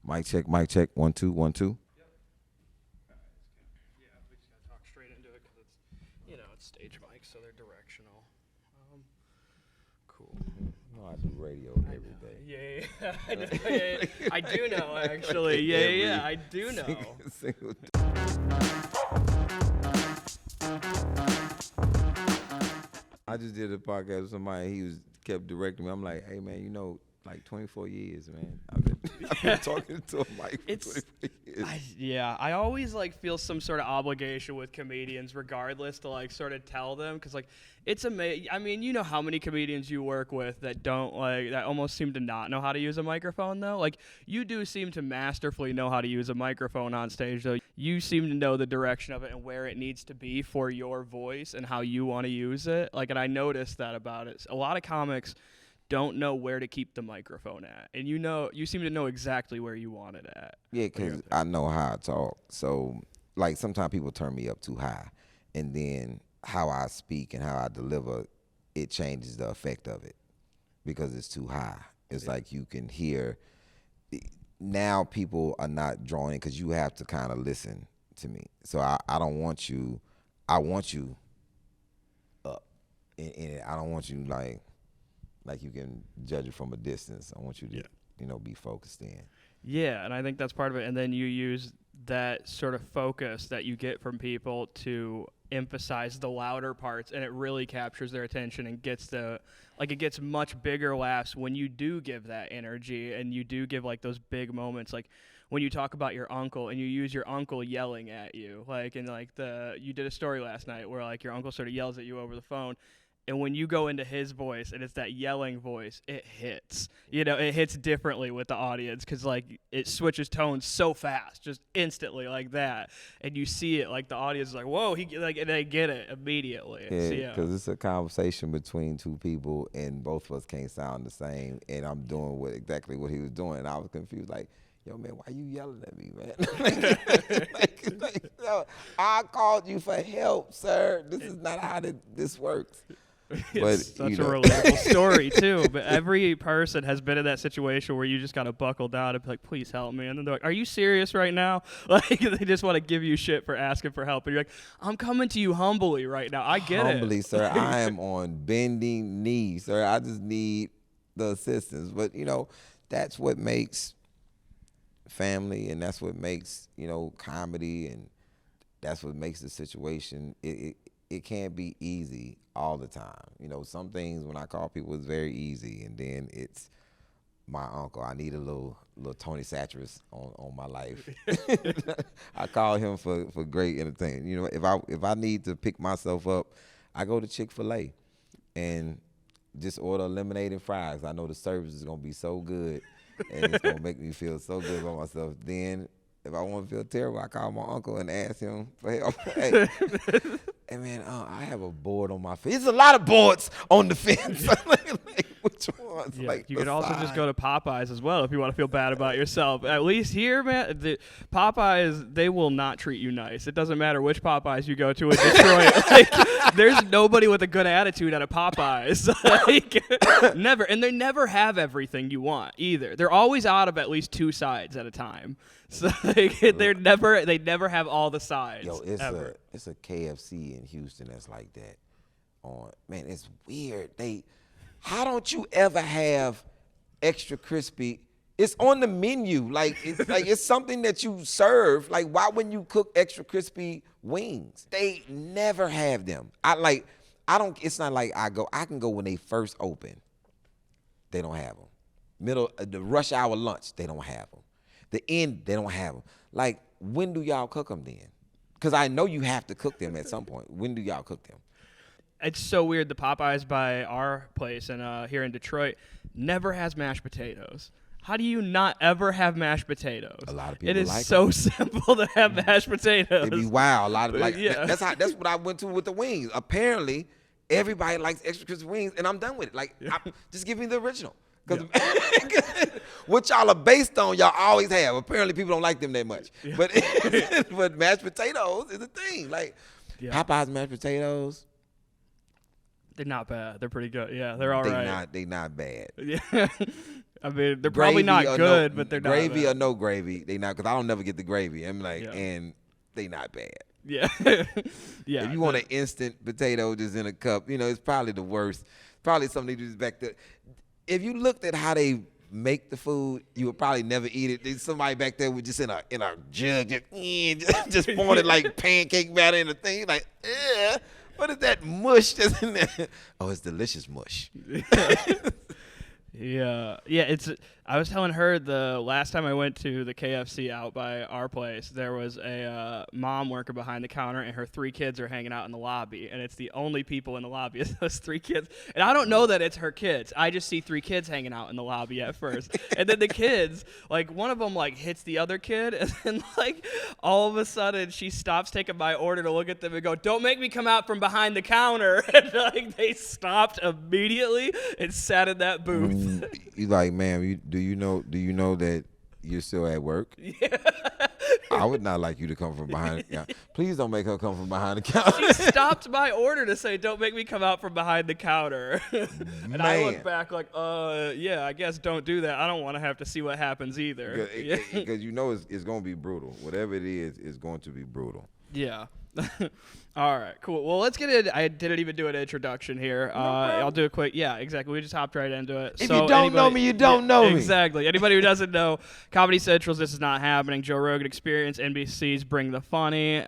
Mic check, mic check. 1 2 1 2. Yeah, we just gotta talk straight into it because it's stage mics, so they're directional. Cool. You know I do radio every day. Yeah, I know, yeah. I do know actually. Yeah, I do know. Single I just did a podcast with somebody. He kept directing me. I'm like, hey man, like 24 years, man. I've been talking to a mic for 24 years. I always feel some sort of obligation with comedians, regardless, to sort of tell them, because it's amazing. I mean, you know how many comedians you work with that don't that almost seem to not know how to use a microphone though. You do seem to masterfully know how to use a microphone on stage though. You seem to know the direction of it and where it needs to be for your voice and how you want to use it. And I noticed that about it. A lot of comics don't know where to keep the microphone at, and you seem to know exactly where you want it at. Yeah, because I know how I talk. So sometimes people turn me up too high, and then how I speak and how I deliver, it changes the effect of it because it's too high. It's like you can hear. Now people are not drawing in because you have to kind of listen to me. So I don't want you. I want you up, and I don't want you like you can judge it from a distance. I want you to be focused in. Yeah, and I think that's part of it. And then you use that sort of focus that you get from people to emphasize the louder parts, and it really captures their attention and gets it gets much bigger laughs when you do give that energy and you do give those big moments, when you talk about your uncle and you use your uncle yelling at you, you did a story last night where your uncle sort of yells at you over the phone. And when you go into his voice and it's that yelling voice, it hits. It hits differently with the audience because it switches tones so fast, just instantly like that. And you see it the audience is like, whoa, and they get it immediately. Yeah, because it's a conversation between two people and both of us can't sound the same. And I'm doing exactly what he was doing. And I was confused, yo, man, why you yelling at me, man? Yo, I called you for help, sir. This is not how this works. It's such a relatable story too. But every person has been in that situation where you just gotta buckle down and be like, "Please help me." And then they're like, "Are you serious right now?" They just want to give you shit for asking for help, and you're like, "I'm coming to you humbly right now. I get humbly, it, sir. I am on bending knees, sir. I just need the assistance." But that's what makes family, and that's what makes comedy, and that's what makes the situation. It can't be easy all the time. Some things when I call people it's very easy, and then it's my uncle. I need a little Tony Satcheris on my life. I call him for great entertainment. If I need to pick myself up, I go to Chick-fil-A and just order lemonade and fries. I know the service is gonna be so good, and it's gonna make me feel so good about myself. Then if I want to feel terrible, I call my uncle and ask him for help. Hey man, I have a board on my fence. There's a lot of boards on the fence. Which ones? Yeah, you could also just go to Popeyes as well if you want to feel bad about yourself. At least here, man, the Popeyes, they will not treat you nice. It doesn't matter which Popeyes you go to in Detroit. There's nobody with a good attitude at a Popeyes. Never. And they never have everything you want either. They're always out of at least 2 sides at a time. So they never have all the sides. Yo, ever. It's a KFC in Houston that's like that. Man, it's weird. How don't you ever have extra crispy? It's on the menu. It's something that you serve. Why wouldn't you cook extra crispy wings? They never have them. It's not like I can go when they first open. They don't have them. The rush hour lunch, they don't have them. The end, they don't have them. When do y'all cook them then? Because I know you have to cook them at some point. When do y'all cook them? It's so weird. The Popeyes by our place and here in Detroit never has mashed potatoes. How do you not ever have mashed potatoes? A lot of people It is like so them. simple to have mashed potatoes. It'd be wild. A lot of Yeah. That's what I went to with the wings. Apparently, everybody likes extra crispy wings, and I'm done with it. Just give me the original. Because what y'all are based on, y'all always have. Apparently, people don't like them that much. Yeah. But mashed potatoes is a thing. Popeye's mashed potatoes. They're not bad. They're pretty good. Yeah, they're all right. They not bad. Yeah. I mean, they're probably not good, but they're gravy not or no gravy. They not, because I don't never get the gravy. I'm like, Yeah. and they not bad. Yeah. Yeah. If you want an instant potato just in a cup, it's probably the worst. Probably something they do back there. If you looked at how they make the food, you would probably never eat it. There's somebody back there with just in a jug, just pouring it like pancake batter in a thing. Like, what is that mush that's in there? Oh, it's delicious mush. Yeah. It's. I was telling her the last time I went to the KFC out by our place, there was a mom worker behind the counter, and her 3 kids are hanging out in the lobby, and it's the only people in the lobby is those 3 kids. And I don't know that it's her kids. I just see 3 kids hanging out in the lobby at first, and then the kids, like one of them, like hits the other kid, and then like all of a sudden she stops taking my order to look at them and go, "Don't make me come out from behind the counter." And like they stopped immediately and sat in that booth. You like, ma'am, do you know that you're still at work? Yeah. I would not like you to come from behind. Yeah. Please don't make her come from behind the counter. She stopped my order to say, "Don't make me come out from behind the counter." And I look back like, yeah, I guess don't do that. I don't want to have to see what happens either. Because it's going to be brutal. Whatever it is, it's going to be brutal. Yeah. All right, cool. Well, let's get it. I didn't even do an introduction here. I'll do a quick. Yeah, exactly. We just hopped right into it. If you don't know me, you don't know me. Exactly. Anybody who doesn't know, Comedy Central's This Is Not Happening, Joe Rogan Experience, NBC's Bring the Funny,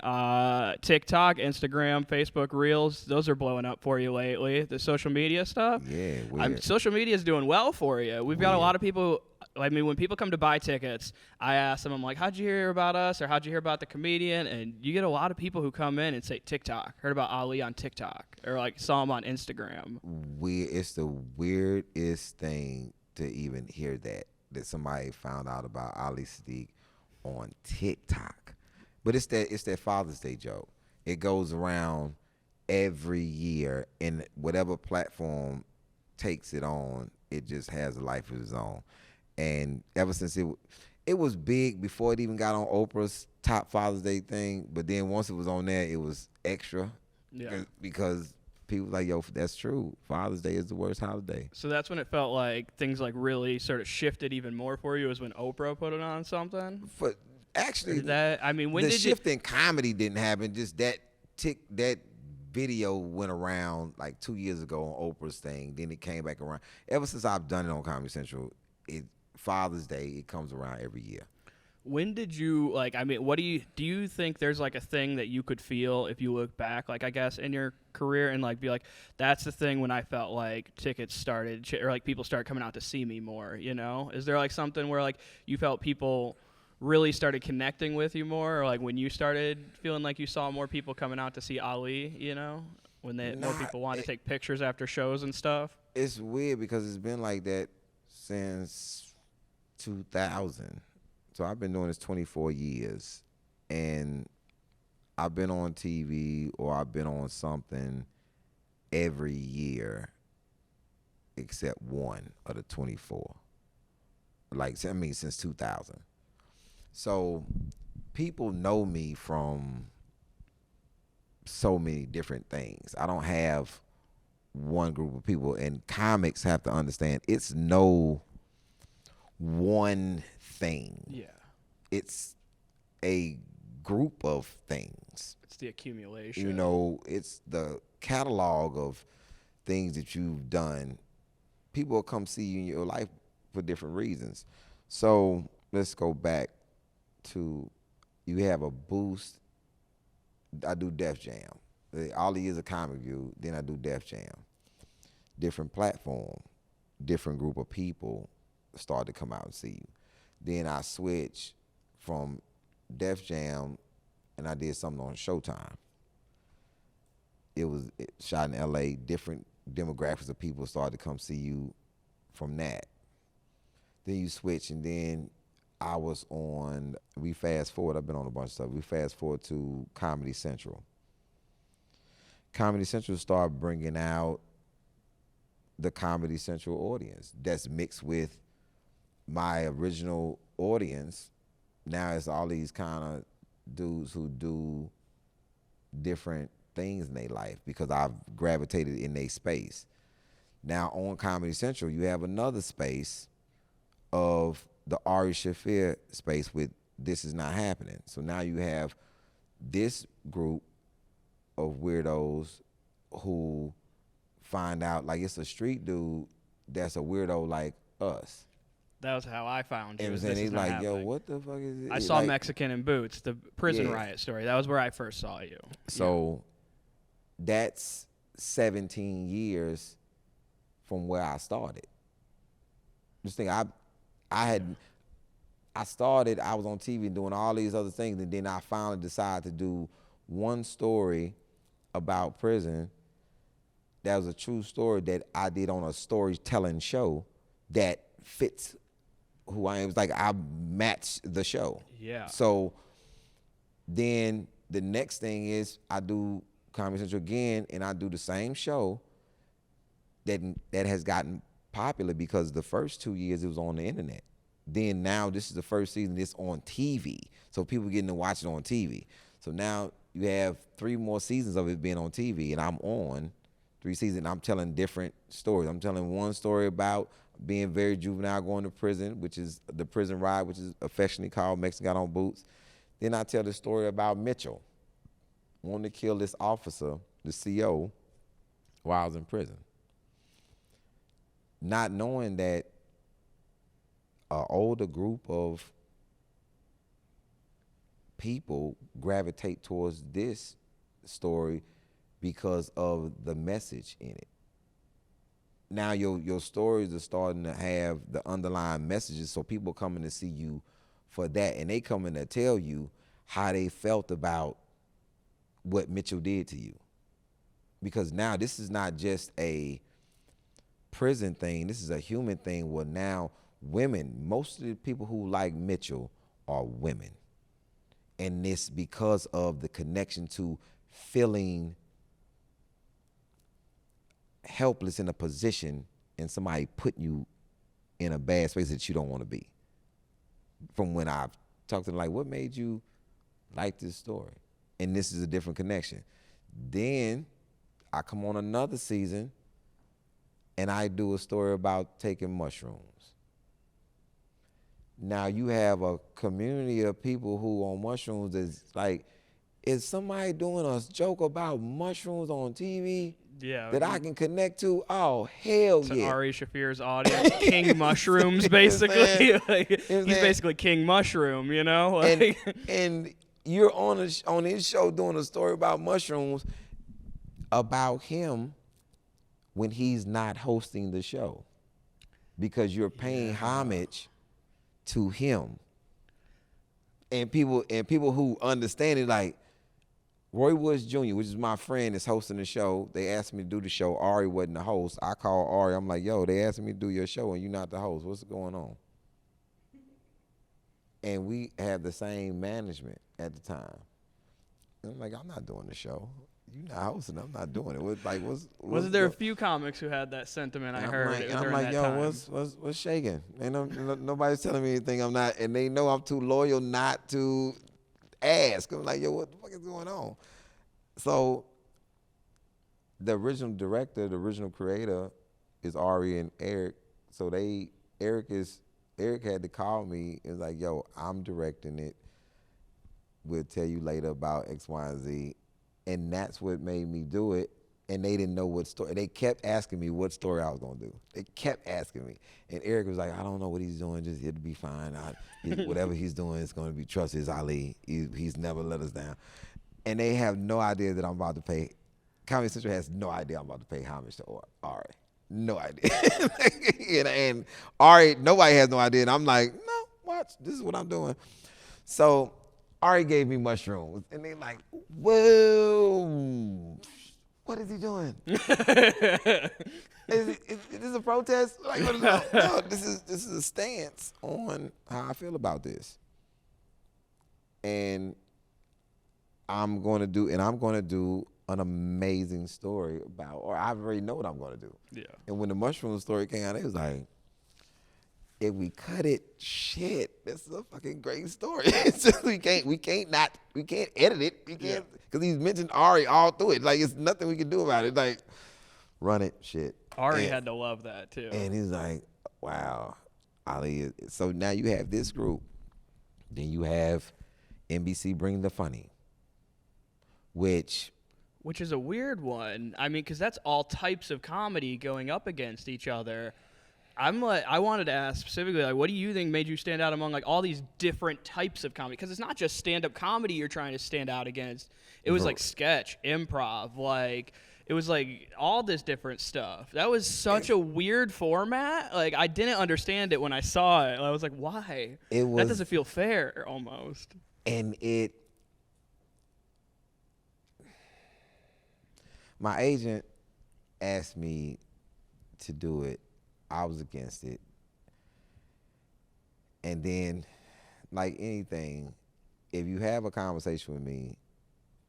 TikTok, Instagram, Facebook Reels. Those are blowing up for you lately. The social media stuff. Yeah, weird. Social media is doing well for you. We've got a lot of people. I mean, when people come to buy tickets, I ask them, I'm like, "How'd you hear about us?" or "How'd you hear about the comedian?" And you get a lot of people who come in and say, "TikTok. Heard about Ali on TikTok," or like saw him on Instagram. It's the weirdest thing to even hear that somebody found out about Ali Siddiq on TikTok. But it's that Father's Day joke. It goes around every year, and whatever platform takes it on, it just has a life of its own. And ever since it was big before it even got on Oprah's top Father's Day thing, but then once it was on there, it was extra. Yeah. Because people were like, yo, that's true. Father's Day is the worst holiday. So that's when it felt like things like really sort of shifted even more for you, is when Oprah put it on something? But actually, when the did shift in comedy didn't happen. Just that video went around like 2 years ago on Oprah's thing. Then it came back around. Ever since I've done it on Comedy Central, Father's Day, it comes around every year. When did you what do you think there's like a thing that you could feel if you look back, like I guess in your career, and like be like, that's the thing when I felt like tickets started or like people started coming out to see me more, Is there like something where like you felt people really started connecting with you more, or like when you started feeling like you saw more people coming out to see Ali, when more people wanted to take pictures after shows and stuff? It's weird because it's been like that since 2000. So I've been doing this 24 years, and I've been on TV or I've been on something every year except one of the 24. Since 2000. So people know me from so many different things. I don't have one group of people, and comics have to understand it's no one thing. Yeah. It's a group of things. It's the accumulation. It's the catalog of things that you've done. People will come see you in your life for different reasons. So let's go back to, you have a boost. I do Def Jam. All the years of Comic View, then I do Def Jam. Different platform, different group of people start to come out and see you. Then I switch from Def Jam, and I did something on Showtime. It shot in LA. Different demographics of people started to come see you from that. Then you switch, and then I was on, we fast forward, I've been on a bunch of stuff. We fast forward to Comedy Central. Comedy Central started bringing out the Comedy Central audience that's mixed with my original audience. Now it's all these kind of dudes who do different things in their life because I've gravitated in their space. Now on Comedy Central, you have another space of the Ari Shaffir space with This Is Not Happening. So now you have this group of weirdos who find out like it's a street dude that's a weirdo like us. That was how I found you. And This he's is not like, happening. yo, what the fuck is it? I saw like, Mexican in Boots, the prison Yeah. riot story. That was where I first saw you. So that's 17 years from where I started. Just think, I started, I was on TV doing all these other things, and then I finally decided to do one story about prison that was a true story that I did on a storytelling show that fits who I am. It was like I matched the show. Yeah. So then the next thing is I do Comedy Central again, and I do the same show that has gotten popular because the first 2 years it was on the internet. Then now this is the first season it's on TV. So people getting to watch it on TV. So now you have 3 more seasons of it being on TV, and I'm on 3 seasons. I'm telling different stories. I'm telling one story about being very juvenile, going to prison, which is the prison riot, which is affectionately called Mexican Got on Boots. Then I tell the story about Mitchell wanting to kill this officer, the CO, while I was in prison. Not knowing that an older group of people gravitate towards this story because of the message in it. Now your stories are starting to have the underlying messages, so people coming to see you for that, and they coming to tell you how they felt about what Mitchell did to you. Because now this is not just a prison thing, this is a human thing where now women, most of the people who like Mitchell are women. And it's because of the connection to feeling helpless in a position and somebody putting you in a bad space that you don't want to be. From when I've talked to them, like, what made you like this story? And this is a different connection. Then I come on another season and I do a story about taking mushrooms. Now you have a community of people who on mushrooms is like, is somebody doing a joke about mushrooms on TV that I can connect to? Oh, hell to yeah. Ari Shaffir's audience, King Mushrooms, basically. Like, he's basically King Mushroom, you know? Like, and you're on his show doing a story about mushrooms about him when he's not hosting the show, because you're paying homage to him. And people who understand it, like Roy Woods Jr., which is my friend that's hosting the show, they asked me to do the show. Ari wasn't the host. I called Ari. I'm like, yo, they asked me to do your show and you're not the host. What's going on? And we had the same management at the time. And I'm like, I'm not doing the show. You're not hosting. I'm not doing it. Wasn't there a few comics who had that sentiment? I heard. I'm like, yo, what's shaking? And nobody's telling me anything. I'm not, and they know I'm too loyal not to ask. I'm like, yo, what the fuck is going on? So the original director, the original creator is Ari and Eric. So Eric had to call me and was like, yo, I'm directing it. We'll tell you later about X, Y, and Z. And that's what made me do it. And they didn't know what story. They kept asking me what story I was going to do. They kept asking me. And Eric was like, I don't know what he's doing. Just it'll be fine. Whatever he's doing is going to be trust. It's Ali. He's never let us down. And they have no idea that I'm about to pay. Comedy Central has no idea I'm about to pay homage to Ari. No idea. and Ari, nobody has no idea. And I'm like, no, watch. This is what I'm doing. So Ari gave me mushrooms. And they like, whoa. What is he doing? is this a protest? Like, what is no, this is a stance on how I feel about this. And I'm going to do an amazing story about, or I already know what I'm going to do. Yeah. And when the mushroom story came out, it was like, if we cut it, shit, that's a fucking great story. It's just, we can't edit it. We can't, because he's mentioned Ari all through it. Like, it's nothing we can do about it. Like, run it, shit. Ari had to love that too. And he's like, wow. Ali. So now you have this group. Then you have NBC Bring the Funny, which Which is a weird one. I mean, because that's all types of comedy going up against each other. I wanted to ask specifically, like, what do you think made you stand out among like all these different types of comedy? Because it's not just stand-up comedy you're trying to stand out against. It was like sketch, improv, like it was like all this different stuff. That was such a weird format. Like I didn't understand it when I saw it. I was like, why? That doesn't feel fair, almost. And my agent asked me to do it. I was against it. And then, like anything, if you have a conversation with me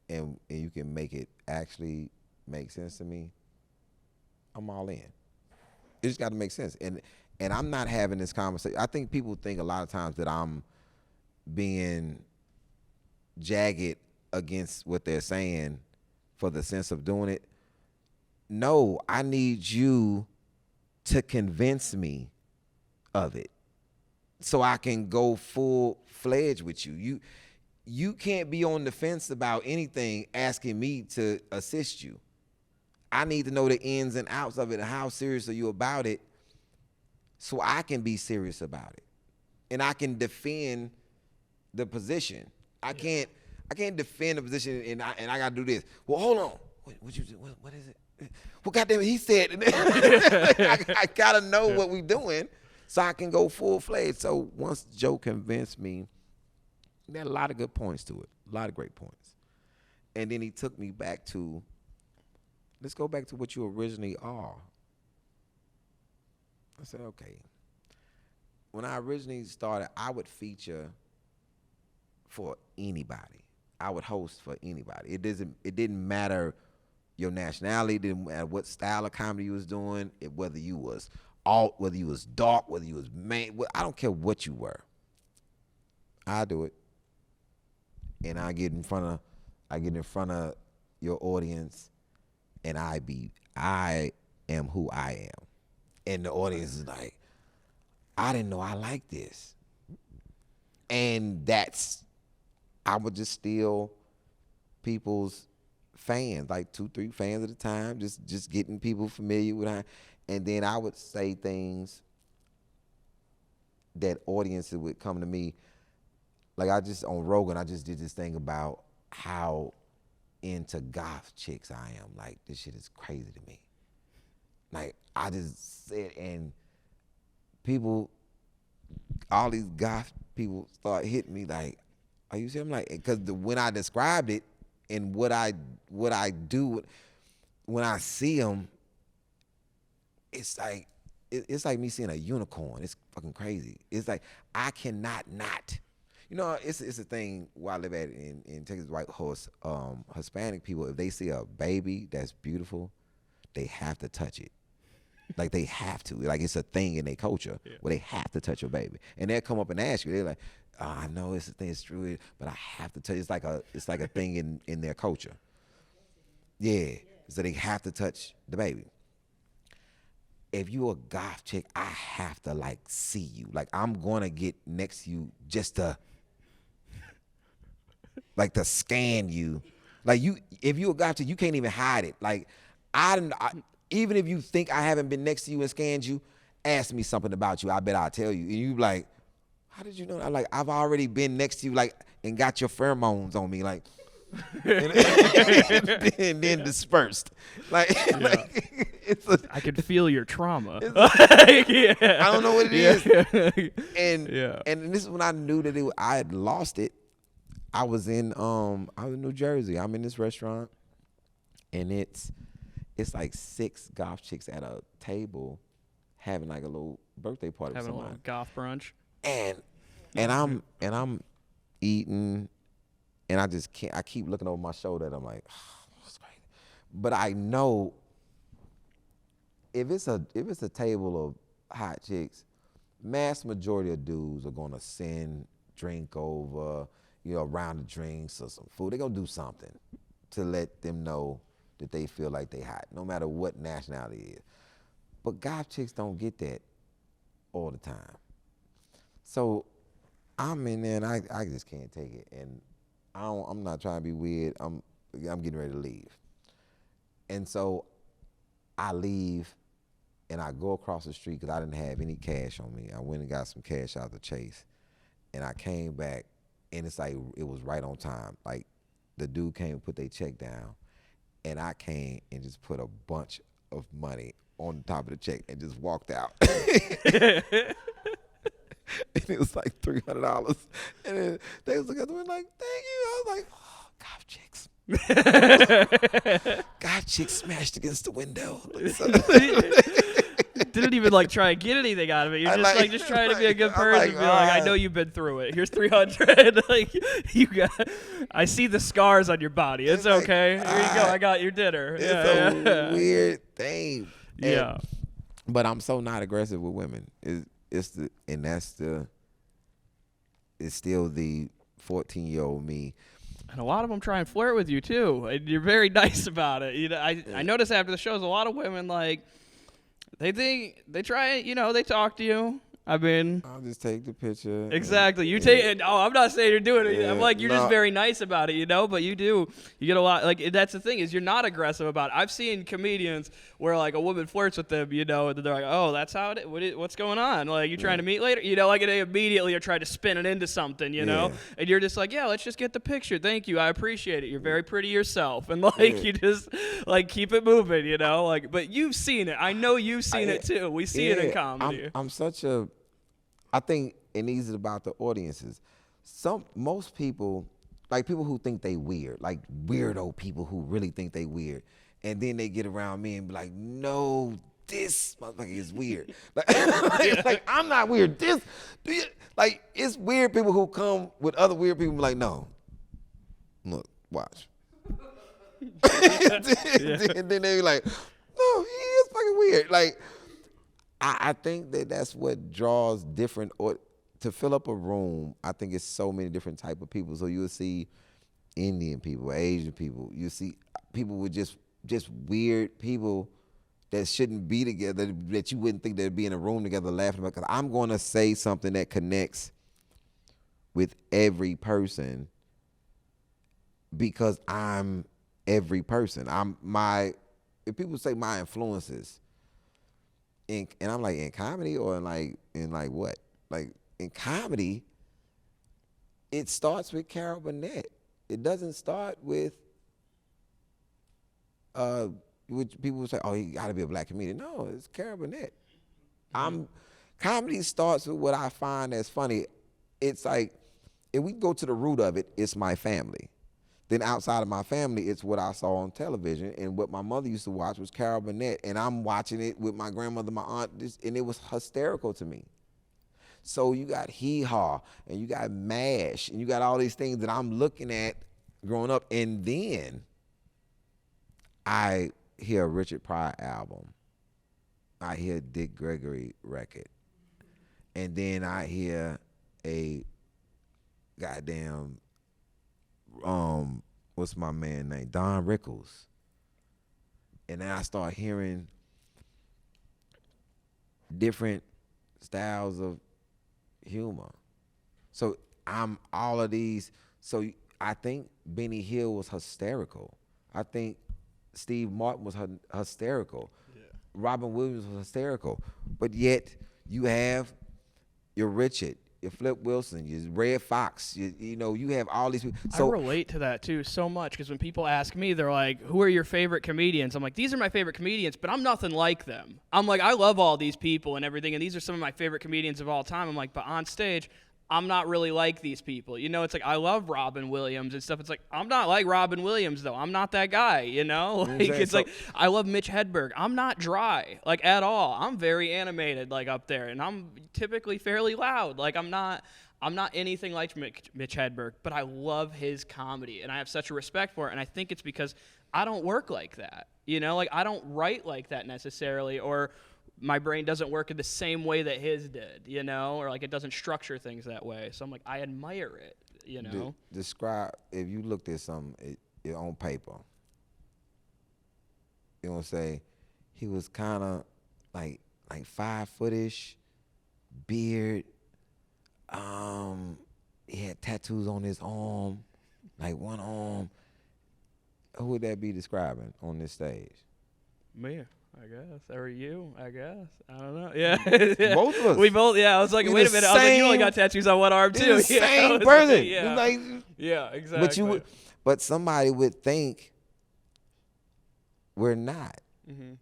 and you can make it actually make sense to me, I'm all in. It just got to make sense. And I'm not having this conversation. I think people think a lot of times that I'm being jagged against what they're saying for the sense of doing it. No, I need you to convince me of it so I can go full-fledged with you. You can't be on the fence about anything asking me to assist you. I need to know the ins and outs of it and how serious are you about it so I can be serious about it. And I can defend the position. I can't defend the position and I got to do this. Well, hold on. What you do? What is it? Well, goddamn it, he said. I got to know what we doing so I can go full-fledged. So once Joe convinced me, there had a lot of good points to it, a lot of great points. And then he took me back to, let's go back to what you originally are. I said, okay. When I originally started, I would feature for anybody. I would host for anybody. It didn't matter your nationality, it didn't matter what style of comedy you was doing, whether you was alt, whether you was dark, whether you was main, I don't care what you were. I do it. And I get in front of your audience and I am who I am. And the audience is like, I didn't know I liked this. And I would just steal people's fans, like 2-3 fans at a time, just getting people familiar with it. And then I would say things that audiences would come to me. Like on Rogan, I just did this thing about how into Goth Chicks I am. Like, this shit is crazy to me. Like, I just said, and people, all these Goth people start hitting me like, are you serious? I'm like, because when I described it and what I do when I see them, it's like me seeing a unicorn. It's fucking crazy. It's like I cannot not. You know, it's a thing where I live at in Texas. White horse, Hispanic people, if they see a baby that's beautiful, they have to touch it. Like they have to. Like it's a thing in their culture where they have to touch your baby, and they'll come up and ask you. They're like, oh, I know it's a thing, it's true, but I have to touch. It's like a thing in their culture. Yeah, so they have to touch the baby. If you a goth chick, I have to like see you. Like I'm gonna get next to you just to like to scan you. Like if you a goth chick, you can't even hide it. Like even if you think I haven't been next to you and scanned you, ask me something about you. I bet I'll tell you. And you like, how did you know that? Like I've already been next to you, like, and got your pheromones on me, like, and then dispersed. Like, I could feel your trauma. I don't know what it is. And this is when I knew that I had lost it. I was in New Jersey. I'm in this restaurant, and it's like 6 goth chicks at a table having like a little birthday party. Having a little goth brunch. And I'm eating, and I just can't. I keep looking over my shoulder, and I'm like, oh, that's crazy. But I know if it's a table of hot chicks, mass majority of dudes are gonna send drink over, a round of drinks or some food. They're gonna do something to let them know that they feel like they hot, no matter what nationality it is. But goth chicks don't get that all the time. So I'm in there and I just can't take it. And I'm not trying to be weird. I'm getting ready to leave. And so I leave and I go across the street because I didn't have any cash on me. I went and got some cash out of the Chase. And I came back and it's like it was right on time. Like the dude came and put their check down and I came and just put a bunch of money on the top of the check and just walked out. And it was like $300. And then they was looking at me like, thank you. I was like, oh, Goth Chicks. Goth Chicks smashed against the window. Didn't even like try and get anything out of it. You're just just trying to be a good person. Be like, I know you've been through it. Here's 300. Like you got. I see the scars on your body. It's okay. Here you go. I got your dinner. It's a weird thing. Yeah. But I'm so not aggressive with women. It's still the 14-year-old me. And a lot of them try and flirt with you too. And you're very nice about it. You know, I noticed after the shows, a lot of women like they try. You know, they talk to you. I mean, I'll just take the picture. Exactly. You take it. Oh, I'm not saying you're doing it. I'm like, you're just very nice about it, you know, but you get a lot. Like, that's the thing is you're not aggressive about it. I've seen comedians where like a woman flirts with them, you know, and they're like, oh, that's how what's going on? Like, you trying to meet later? You know, like, and they immediately are trying to spin it into something, you know, and you're just like, yeah, let's just get the picture. Thank you. I appreciate it. You're very pretty yourself. And like, you just like keep it moving, you know, like, but you've seen it. I know you've seen it too. We see it in comedy. I think it needs it about the audiences. Most people, like people who think they weird, like weirdo people who really think they weird, and then they get around me and be like, no, this motherfucker is weird. Like I'm not weird. Like it's weird people who come with other weird people and be like, no, look, watch. And then they be like, no, he is fucking weird. Like, I think that's what draws different, or to fill up a room. I think it's so many different type of people. So you'll see Indian people, Asian people. You see people with just weird people that shouldn't be together, that you wouldn't think they'd be in a room together laughing about. Because I'm going to say something that connects with every person because I'm every person. If people say my influences. And I'm like, in comedy or in what? Like in comedy, it starts with Carol Burnett. It doesn't start with which people would say, oh, he gotta be a black comedian. No, it's Carol Burnett. Comedy starts with what I find as funny. It's like, if we go to the root of it, it's my family. Then outside of my family, it's what I saw on television, and what my mother used to watch was Carol Burnett, and I'm watching it with my grandmother, my aunt, and it was hysterical to me. So you got Hee Haw, and you got MASH, and you got all these things that I'm looking at growing up, and then I hear a Richard Pryor album. I hear a Dick Gregory record, and then I hear a goddamn what's my man name? Don Rickles. And then I start hearing different styles of humor. So I'm all of these. So I think Benny Hill was hysterical. I think Steve Martin was hysterical. Yeah. Robin Williams was hysterical. But yet you have your Richard, your Flip Wilson, your Red Fox, you know, you have all these people. So, I relate to that too so much because when people ask me, they're like, who are your favorite comedians? I'm like, these are my favorite comedians, but I'm nothing like them. I'm like, I love all these people and everything, and these are some of my favorite comedians of all time. I'm like, but on stage, I'm not really like these people. You know, it's like, I love Robin Williams and stuff. It's like, I'm not like Robin Williams, though. I'm not that guy, you know? Like, it's like, I love Mitch Hedberg. I'm not dry, like, at all. I'm very animated, like, up there. And I'm typically fairly loud. Like, I'm not anything like Mitch Hedberg, but I love his comedy. And I have such a respect for it. And I think it's because I don't work like that. You know? Like, I don't write like that necessarily, or my brain doesn't work in the same way that his did, you know, or like it doesn't structure things that way. So I'm like, I admire it, you know. Describe, if you looked at something on paper, you know, say he was kind of like 5 foot-ish, beard, tattoos on his arm, like one arm. Who would that be describing on this stage? Me, I guess. Or you, I guess. I don't know. Yeah. Both of us. We both, yeah. I was like, wait a minute. I was like, you only got tattoos on one arm, too. The same person. Yeah. Like, yeah, exactly. But somebody would think we're not. Mm-hmm.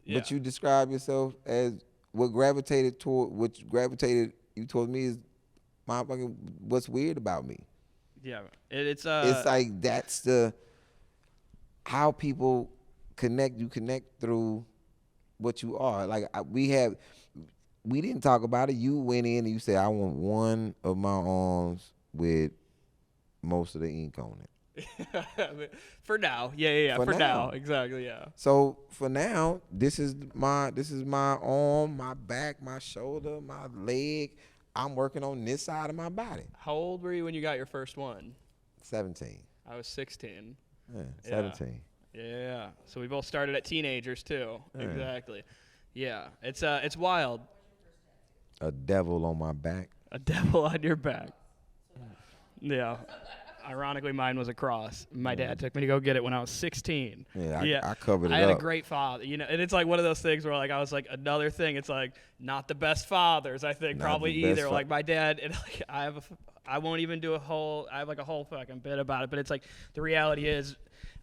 Yeah. But you describe yourself as what gravitated you towards me is motherfucking what's weird about me. Yeah. It's like that's the how people connect. You connect through what you are. Like we didn't talk about it. You went in and you said, I want one of my arms with most of the ink on it. For now. Yeah. For now. Exactly, yeah. So for now, this is my arm, my back, my shoulder, my leg. I'm working on this side of my body. How old were you when you got your first one? 17. I was 16. Yeah, 17. Yeah. So we both started at teenagers too. Yeah. Exactly. Yeah. It's wild. A devil on my back. A devil on your back. Yeah. Ironically, mine was a cross. My dad took me to go get it when I was 16. Yeah, I covered it up. I had a great father, and it's like one of those things where like I was like another thing. It's like not the best fathers, I think, probably either. Like my dad, and like I won't even do I have like a whole fucking bit about it, but it's like the reality is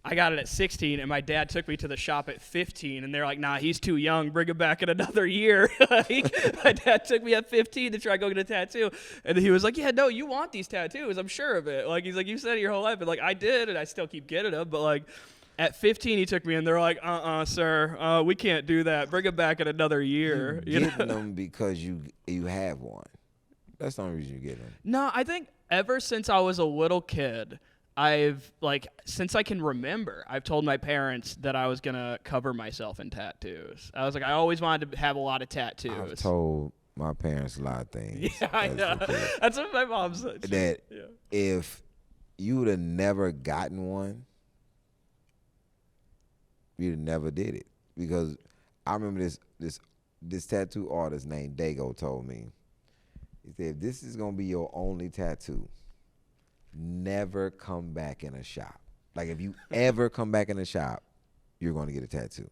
I got it at 16, and my dad took me to the shop at 15, and they're like, nah, he's too young. Bring him back in another year. My dad took me at 15 to try to go get a tattoo, and he was like, yeah, no, you want these tattoos. I'm sure of it. Like, he's like, you said it your whole life. And, like, I did, and I still keep getting them, but, like, at 15, he took me, and they're like, sir, we can't do that. Bring him back in another year. You getting them because you have one. That's the only reason you get them. No, I think ever since I was a little kid, since I can remember, I've told my parents that I was going to cover myself in tattoos. I was like, I always wanted to have a lot of tattoos. I've told my parents a lot of things. Yeah, I know. That's what my mom said. That if you would have never gotten one, you'd have never did it. Because I remember this tattoo artist named Dago told me, he said, if this is going to be your only tattoo, never come back in a shop. Like if you ever come back in a shop, you're going to get a tattoo.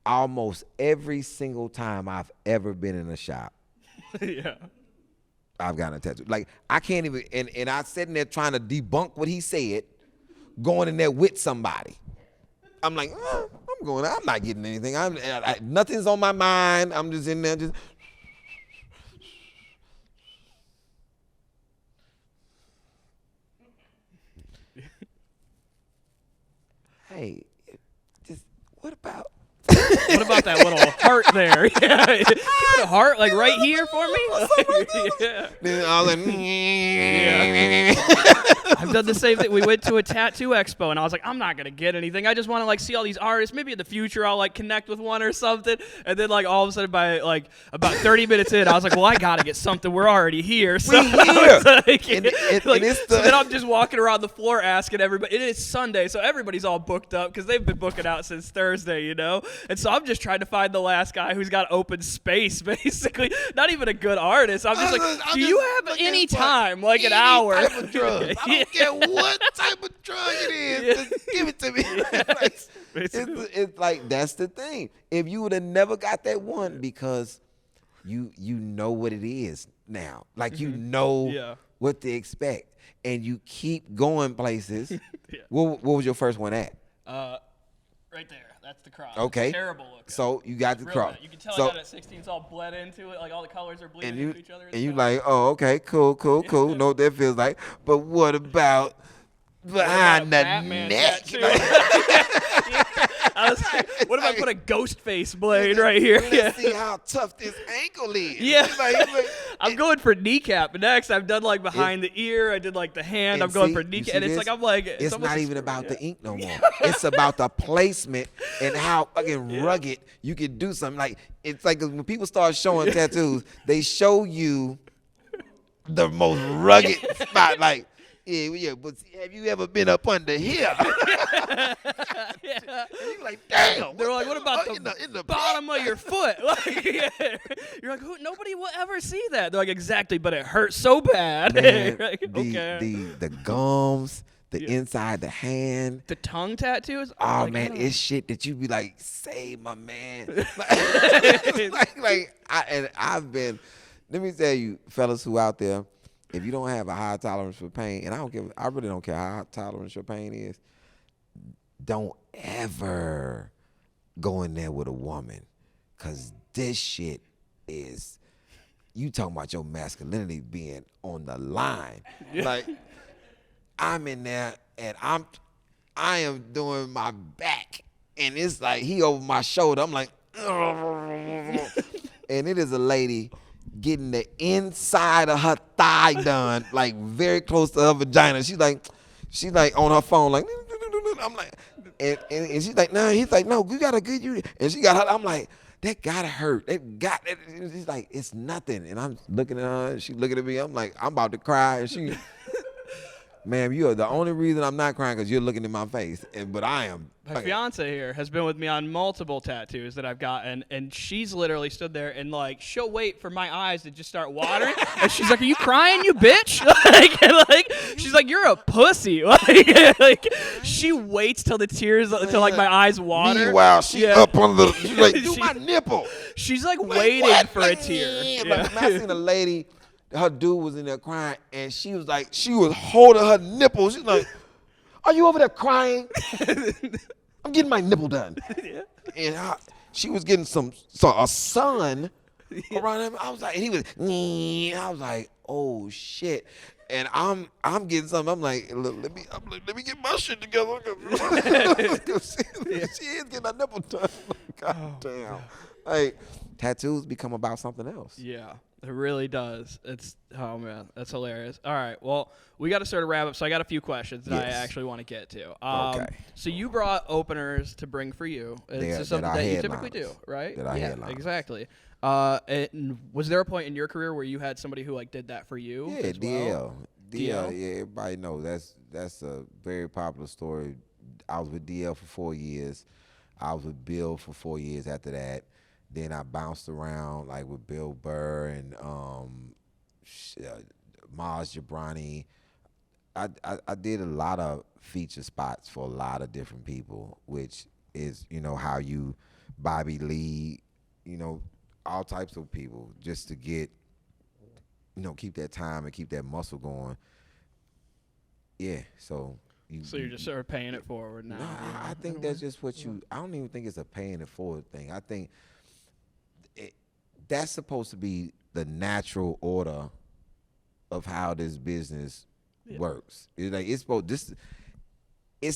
Almost every single time I've ever been in a shop, I've gotten a tattoo. Like I can't even, and I sitting there trying to debunk what he said, going in there with somebody. I'm like, I'm not getting anything. Nothing's on my mind. I'm just in there just. Hey, just what about that little heart there? Yeah, can you put a heart like right here for me? Yeah. Then I was like, I've done the same thing. We went to a tattoo expo, and I was like, I'm not gonna get anything. I just want to like see all these artists. Maybe in the future I'll like connect with one or something. And then like all of a sudden, by like about 30 minutes in, I was like, well, I gotta get something. We're already here. So, so then I'm just walking around the floor asking everybody. It is Sunday, so everybody's all booked up because they've been booking out since Thursday, And so I'm just trying to find the last guy who's got open space, basically. Not even a good artist. I'm just like, do you have any time, like an hour? Type of drug. I don't care what type of drug it is. Just give it to me. It's like that's the thing. If you would have never got that one because you know what it is now. Like you know what to expect. And you keep going places. What was your first one at? Right there. That's the cross. Okay. It's terrible looking. So you got the cross. You can tell I got it at 16. It's all bled into it. Like all the colors are bleeding into each other. And you like, oh, okay, cool. Know what that feels like. But what about behind the neck? I was like, what if I put a ghost face blade right here? Let's see how tough this ankle is. Yeah. I'm going for kneecap next. I've done like behind the ear. I did like the hand. I'm going for kneecap. And it's like, I'm like. It's not even about the ink no more. It's about the placement and how fucking rugged you can do something. Like, it's like when people start showing tattoos, they show you the most rugged spot. Like, Yeah, but have you ever been up under here? Yeah. And you're like, damn. They're like, what about in the bottom of your foot? Like, yeah. You're like, nobody will ever see that. They're like, exactly, but it hurts so bad. Man, Like, okay. the gums, the Yeah. inside the hand. The tongue tattoos. Oh like, man, it's shit that you be like, save my man. I've been. Let me tell you, fellas who out there, if you don't have a high tolerance for pain, and I really don't care how high tolerance your pain is, don't ever go in there with a woman, cause this shit is. You talking about your masculinity being on the line. Yeah. Like, I'm in there and I am doing my back, and it's like he over my shoulder. I'm like, and it is a lady getting the inside of her thigh done, like very close to her vagina. She's like on her phone, like, I'm like, and she's like, no, he's like, no, you gotta get you, and she got her. I'm like, that gotta hurt. She's like, it's nothing. And I'm looking at her, and she looking at me. I'm like, I'm about to cry. And she, ma'am, you are the only reason I'm not crying because you're looking in my face. But I am. My fiance here has been with me on multiple tattoos that I've gotten, and she's literally stood there and like she'll wait for my eyes to just start watering, and she's like, "Are you crying, you bitch?" like she's like, "You're a pussy." Like she waits till the tears, till like my eyes water. Meanwhile, she's up on the. She's like, do my nipple. She's like waiting for a tear. Yeah. Like, I seen a lady. Her dude was in there crying, and she was holding her nipple. She's like, "Are you over there crying? I'm getting my nipple done." Yeah. And she was getting a son around him. I was like, and he was, I was like, oh shit. And I'm getting something. I'm like, let me get my shit together. She is getting her nipple done. God damn. Like, tattoos become about something else. Yeah. It really does. Oh man, that's hilarious. All right, well, we got to sort of wrap up. So I got a few questions that I actually want to get to. Okay. So you brought openers to bring for you. It's just something that you typically do, right? That I headline. Exactly. And was there a point in your career where you had somebody who like did that for you? Yeah, as well? DL. Yeah, everybody knows that's a very popular story. I was with DL for 4 years. I was with Bill for 4 years after that. Then I bounced around like with Bill Burr and Maz Jobrani. I did a lot of feature spots for a lot of different people, which is, how you, Bobby Lee, all types of people, just to get, keep that time and keep that muscle going. Yeah, so. You're just sort of paying it forward now. No, I think that's just what I don't even think it's a paying it forward thing. I think that's supposed to be the natural order of how this business works. It's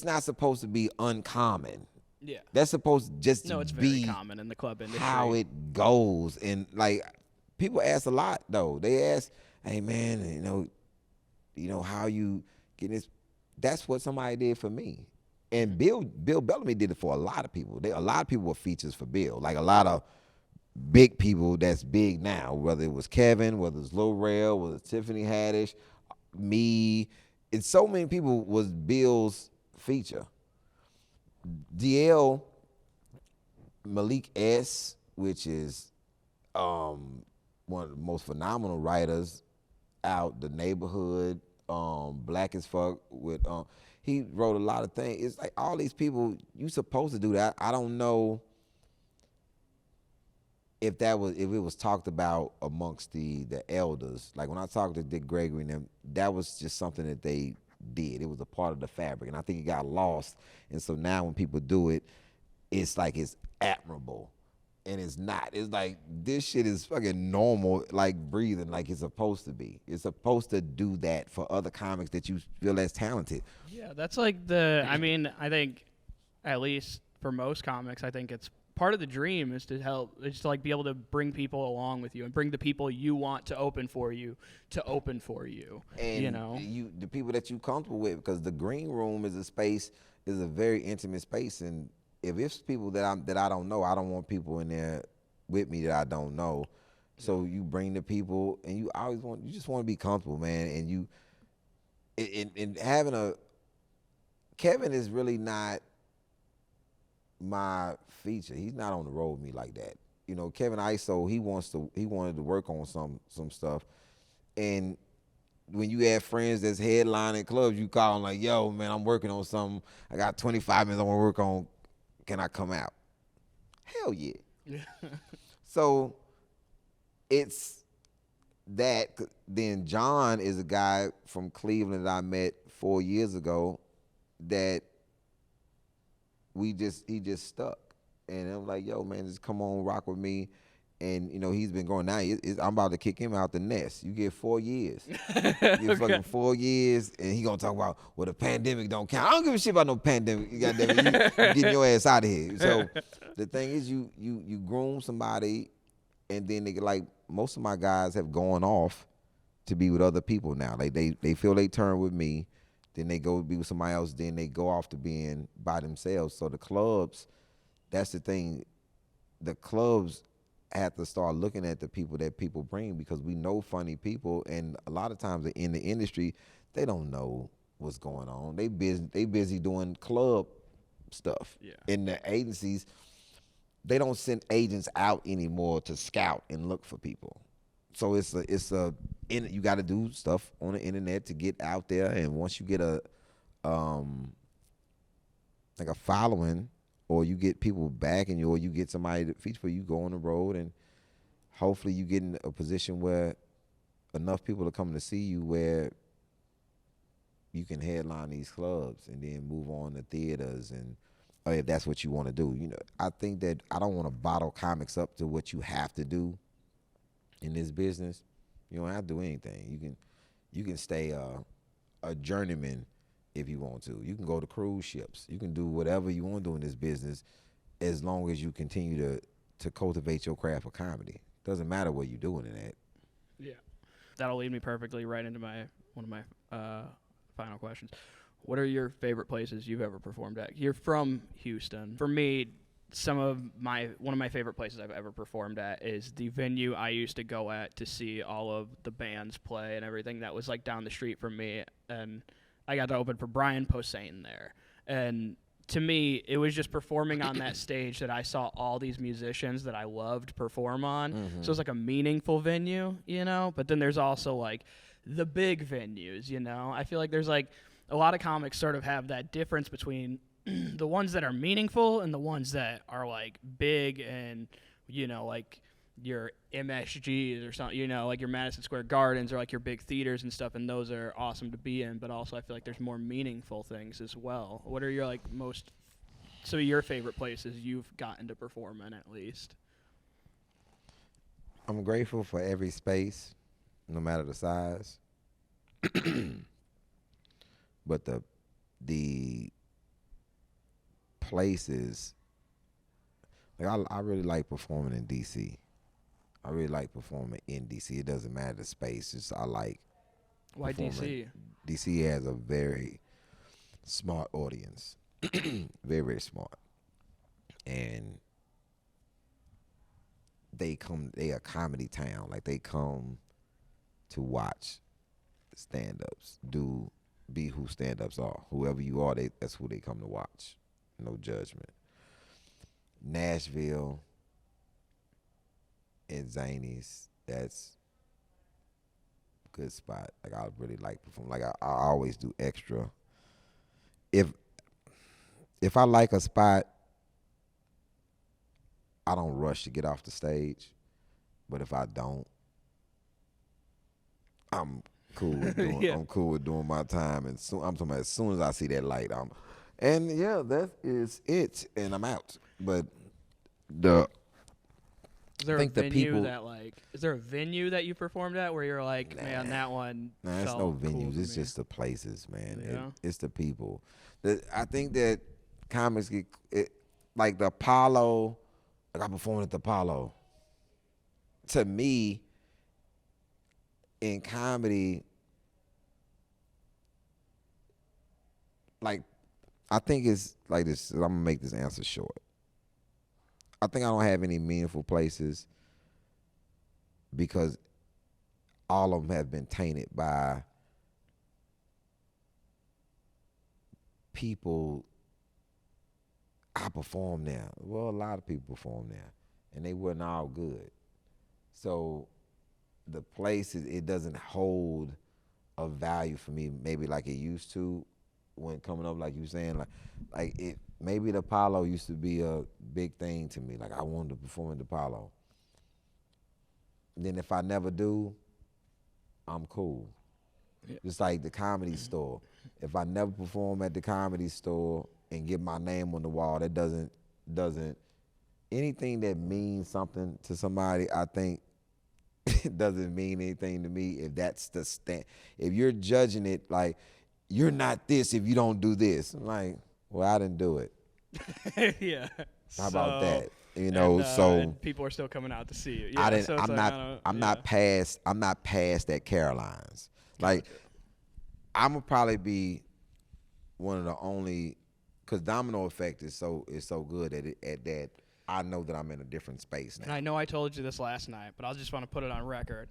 not supposed to be uncommon. Yeah. That's supposed to just it's be very common in the club industry. how it goes. And like, people ask a lot though. They ask, hey man, how you get this. That's what somebody did for me. And Bill Bellamy did it for a lot of people. A lot of people were features for Bill. Like a lot of big people that's big now, whether it was Kevin, whether it was Lil Rel, whether it's Tiffany Haddish, me. And so many people was Bill's feature. DL, Malik S., which is one of the most phenomenal writers out, The Neighborhood, Black as Fuck, with he wrote a lot of things. It's like all these people, you supposed to do that. I don't know if it was talked about amongst the elders. Like when I talked to Dick Gregory and them, that was just something that they did. It was a part of the fabric, and I think it got lost. And so now when people do it, it's like it's admirable, and it's not. It's like this shit is fucking normal, like breathing, like it's supposed to be. It's supposed to do that for other comics that you feel less talented. Yeah, that's like I think at least for most comics, I think it's part of the dream is to like be able to bring people along with you and bring the people you want to open for you. And the people that you comfortable with, because the green room is a very intimate space, and if it's people that I don't know, I don't want people in there with me that I don't know. So you bring the people, and you just want to be comfortable, man, and in having a Kevin is really not my feature. He's not on the road with me like that. You know, Kevin ISO, he wanted to work on some stuff. And when you have friends that's headlining clubs, you call them like, yo, man, I'm working on something. I got 25 minutes I want to work on. Can I come out? Hell yeah. So it's that. Then John is a guy from Cleveland that I met 4 years ago that he just stuck. And I'm like, yo, man, just come on, rock with me. And, you know, he's been going now. I'm about to kick him out the nest. You get 4 years. You get fucking 4 years, and he going to talk about, well, the pandemic don't count. I don't give a shit about no pandemic. You getting your ass out of here. So the thing is, you groom somebody, and then they like, most of my guys have gone off to be with other people now. Like they feel they turn with me, then they go be with somebody else, then they go off to being by themselves. So the clubs, that's the thing. The clubs have to start looking at the people that people bring, because we know funny people, and a lot of times in the industry, they don't know what's going on. They busy doing club stuff. Yeah. In the agencies, they don't send agents out anymore to scout and look for people. So you got to do stuff on the internet to get out there, and once you get a like a following, or you get people backing you, or you get somebody to feature for you, go on the road, and hopefully you get in a position where enough people are coming to see you where you can headline these clubs and then move on to theaters, and if that's what you want to do. You know, I think that I don't want to bottle comics up to what you have to do in this business. You don't have to do anything. You can stay a journeyman if you want to. You can go to cruise ships. You can do whatever you want to do in this business, as long as you continue to cultivate your craft of comedy. Doesn't matter what you're doing in that. Yeah. That'll lead me perfectly right into one of my final questions. What are your favorite places you've ever performed at? You're from Houston. For me, one of my favorite places I've ever performed at is the venue I used to go at to see all of the bands play and everything. That was like down the street from me, and I got to open for Brian Posehn there. And to me, it was just performing on that stage that I saw all these musicians that I loved perform on. Mm-hmm. So it's like a meaningful venue, you know? But then there's also like the big venues, you know? I feel like there's like a lot of comics sort of have that difference between the ones that are meaningful and the ones that are like big and, you know, like your MSGs or something, you know, like your Madison Square Gardens or like your big theaters and stuff, and those are awesome to be in, but also I feel like there's more meaningful things as well. What are your like your favorite places you've gotten to perform in, at least? I'm grateful for every space, no matter the size. But the places, like I really like performing in DC. I really like performing in DC. It doesn't matter the space. Just I like. Why DC? DC has a very smart audience, very, very smart, and they a comedy town. Like they come to watch stand-ups, be who stand-ups are. Whoever you are, that's who they come to watch. No judgment. Nashville and Zanies, that's a good spot. Like I really like performing. Like I always do extra. If I like a spot, I don't rush to get off the stage. But if I don't, I'm cool with doing. Yeah. I'm cool with doing my time, and I'm talking about as soon as I see that light, and yeah, that is it, and I'm out. But is there a venue that you performed at where you're like, man, that one? Nah, it's no venues. Cool, it's just the places, man. Yeah. It's the people. I think that comics get like the Apollo. Like I performed at the Apollo. To me, in comedy, like I think it's like this. I'm gonna make this answer short. I think I don't have any meaningful places because all of them have been tainted by people, I perform there. Well, a lot of people perform there, and they weren't all good. So the place, it doesn't hold a value for me, maybe like it used to when coming up, like you saying, like it. Maybe the Apollo used to be a big thing to me. Like I wanted to perform at the Apollo. Then if I never do, I'm cool. Yeah. Just like the Comedy Store. If I never perform at the Comedy Store and get my name on the wall, that doesn't anything that means something to somebody, I think it doesn't mean anything to me if that's the stand. If you're judging it like you're not this if you don't do this, I'm like, well, I didn't do it. Yeah. How about that? And people are still coming out to see you. Yeah, I didn't. so I'm not past. I'm not past at Caroline's. Like I'm gonna probably be one of the only, because Domino Effect is so good at that. I know that I'm in a different space now. And I know I told you this last night, but I just want to put it on record.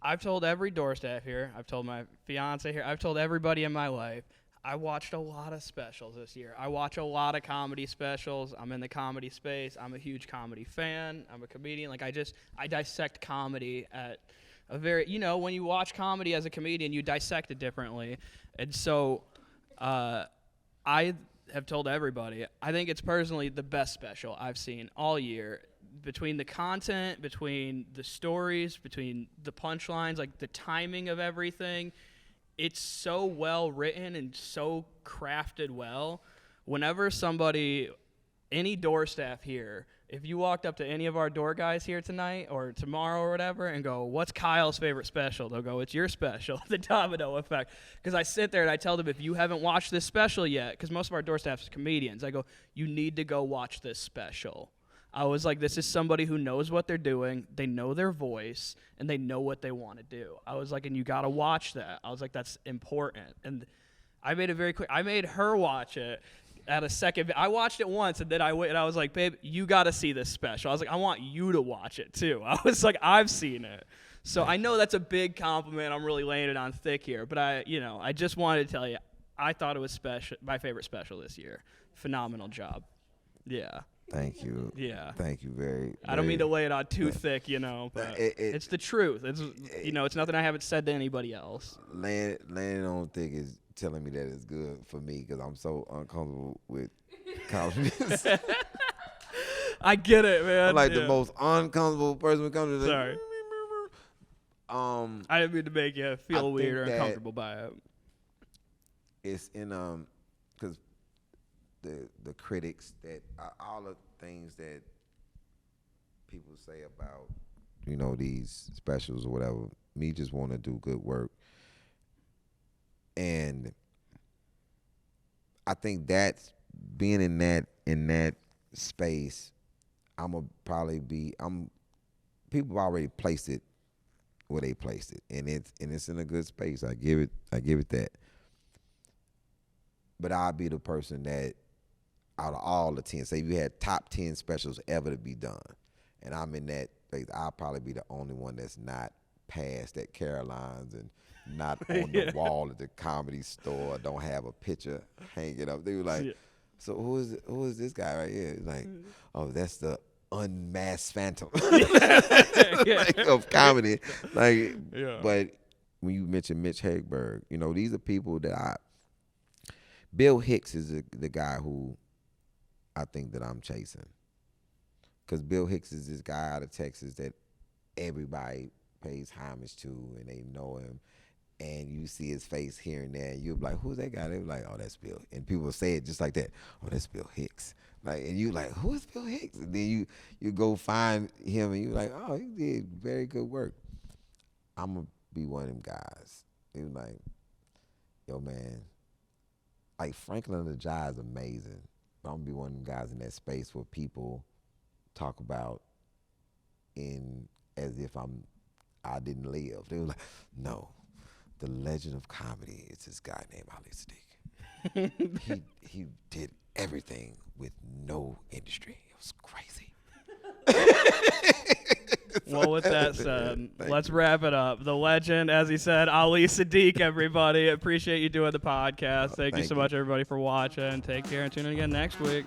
I've told every door staff here. I've told my fiance here. I've told everybody in my life. I watched a lot of specials this year. I watch a lot of comedy specials. I'm in the comedy space. I'm a huge comedy fan. I'm a comedian. Like I dissect comedy at a very, when you watch comedy as a comedian, you dissect it differently. And so I have told everybody, I think it's personally the best special I've seen all year. Between the content, between the stories, between the punchlines, like the timing of everything, it's so well written and so crafted well. Whenever any door staff here, if you walked up to any of our door guys here tonight or tomorrow or whatever and go, what's Kyle's favorite special? They'll go, it's your special, The Domino Effect. Because I sit there and I tell them, if you haven't watched this special yet, because most of our door staff is comedians, I go, you need to go watch this special. I was like, this is somebody who knows what they're doing, they know their voice, and they know what they want to do. I was like, and you got to watch that. I was like, that's important. And I made it very quick. I made her watch it at a second. I watched it once, and then I went, and I was like, babe, you got to see this special. I was like, I want you to watch it, too. I was like, I've seen it. So I know that's a big compliment. I'm really laying it on thick here. But I just wanted to tell you, I thought it was my favorite special this year. Phenomenal job. Yeah. Thank you. Yeah. Thank you very. I don't mean to lay it on too thick, but it's the truth. It's nothing I haven't said to anybody else. Laying on thick is telling me that it's good for me because I'm so uncomfortable with compliments. I get it, man. I'm like the most uncomfortable person when it comes to Sorry. I didn't mean to make you feel weird or uncomfortable by it. It's in because the critics that all the things that people say about these specials or whatever, me just want to do good work, and I think that's being in that space. People have already placed it where they placed it, and it's in a good space. I give it that. But I'll be the person that, out of all the 10, say you had top 10 specials ever to be done, and I'm in that place, I'll probably be the only one that's not past at Caroline's and not on the wall at the Comedy Store, don't have a picture hanging up. They were like, so who is this guy right here? It's like, oh, that's the unmasked phantom of comedy. But when you mention Mitch Hedberg, these are people that Bill Hicks is the guy who I think that I'm chasing. Because Bill Hicks is this guy out of Texas that everybody pays homage to and they know him. And you see his face here and there, and you'll be like, who's that guy? They'll be like, oh, that's Bill. And people will say it just like that. Oh, that's Bill Hicks. And you like, who is Bill Hicks? And then you go find him, and you're like, oh, he did very good work. I'm going to be one of them guys. He was like, yo, man, like Franklin the Jai is amazing. But I'm going to be one of them guys in that space where people talk about as if I didn't live. They were like, no. The legend of comedy is this guy named Ali Siddiq. he did everything with no industry. It was crazy. Well, with that said, let's wrap it up. The legend, as he said, Ali Siddiq, everybody. Appreciate you doing the podcast. Thank you so much, everybody, for watching. Take care and tune in again next week.